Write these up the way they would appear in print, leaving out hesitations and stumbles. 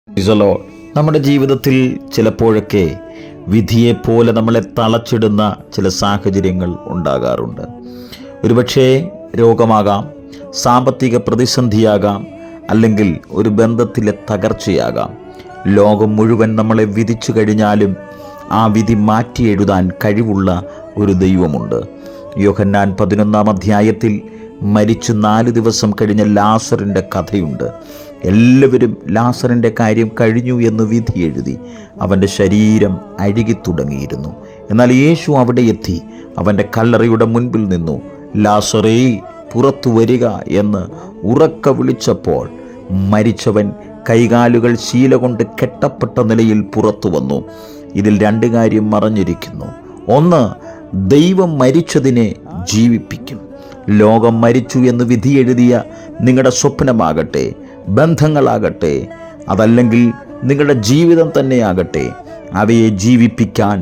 ഈസലോ നമ്മുടെ ജീവിതത്തിൽ ചിലപ്പോഴൊക്കെ വിധിയെപ്പോലെ നമ്മളെ തളച്ചിടുന്ന ചില സാഹചര്യങ്ങൾ ഉണ്ടാകാറുണ്ട്. ഒരുപക്ഷേ രോഗമാകാം, സാമ്പത്തിക പ്രതിസന്ധിയാകാം, അല്ലെങ്കിൽ ഒരു ബന്ധത്തിലെ തകർച്ചയാകാം. ലോകം മുഴുവൻ നമ്മളെ വിധിച്ചു കഴിഞ്ഞാലും ആ വിധി മാറ്റി എഴുതാൻ കഴിവുള്ള ഒരു ദൈവമുണ്ട്. യോഹന്നാൻ 11 അധ്യായത്തിൽ മരിച്ചു 4 ദിവസം കഴിഞ്ഞ ലാസറിൻ്റെ കഥയുണ്ട്. എല്ലാവരും ലാസറിൻ്റെ കാര്യം കഴിഞ്ഞു എന്ന് വിധി എഴുതി. അവൻ്റെ ശരീരം അഴുകിത്തുടങ്ങിയിരുന്നു. എന്നാൽ യേശു അവിടെ എത്തി. അവൻ്റെ കല്ലറയുടെ മുൻപിൽ നിന്നു. ലാസറേ, പുറത്തു വരിക എന്ന് ഉറക്കെ വിളിച്ചപ്പോൾ മരിച്ചവൻ കൈകാലുകൾ ശീല കൊണ്ട് കെട്ടപ്പെട്ട നിലയിൽ പുറത്തു വന്നു. ഇതിൽ 2 കാര്യം മറഞ്ഞിരിക്കുന്നു. ഒന്ന്, ദൈവം മരിച്ചതിനെ ജീവിപ്പിക്കും. ലോകം മരിച്ചു എന്ന് വിധി എഴുതിയ നിങ്ങളുടെ സ്വപ്നമാകട്ടെ, ബന്ധങ്ങളാകട്ടെ, അതല്ലെങ്കിൽ നിങ്ങളുടെ ജീവിതം തന്നെയാകട്ടെ, അവയെ ജീവിപ്പിക്കാൻ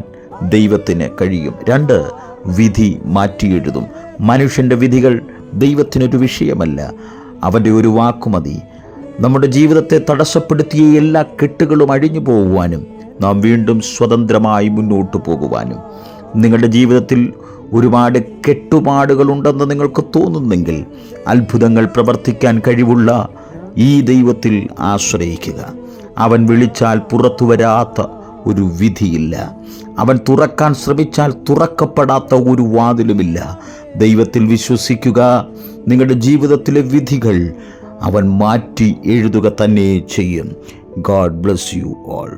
ദൈവത്തിന് കഴിയും. 2, വിധി മാറ്റിയെഴുതും. മനുഷ്യൻ്റെ വിധികൾ ദൈവത്തിനൊരു വിഷയമല്ല. അവൻ്റെ ഒരു വാക്കുമതി നമ്മുടെ ജീവിതത്തെ തടസ്സപ്പെടുത്തിയ എല്ലാ കെട്ടുകളും അഴിഞ്ഞു പോകുവാനും നാം വീണ്ടും സ്വതന്ത്രമായി മുന്നോട്ട് പോകുവാനും. നിങ്ങളുടെ ജീവിതത്തിൽ ഒരുപാട് കെട്ടുപാടുകളുണ്ടെന്ന് നിങ്ങൾക്ക് തോന്നുന്നെങ്കിൽ അത്ഭുതങ്ങൾ പ്രവർത്തിക്കാൻ കഴിവുള്ള ഈ ദൈവത്തിൽ ആശ്രയിക്കുക. അവൻ വിളിച്ചാൽ പുറത്തു വരാത്ത ഒരു വിധിയില്ല. അവൻ തുറക്കാൻ ശ്രമിച്ചാൽ തുറക്കപ്പെടാത്ത ഒരു വാതിലുമില്ല. ദൈവത്തിൽ വിശ്വസിക്കുക. നിങ്ങളുടെ ജീവിതത്തിലെ വിധികൾ അവൻ മാറ്റി എഴുതുക തന്നെ ചെയ്യും. God bless you all.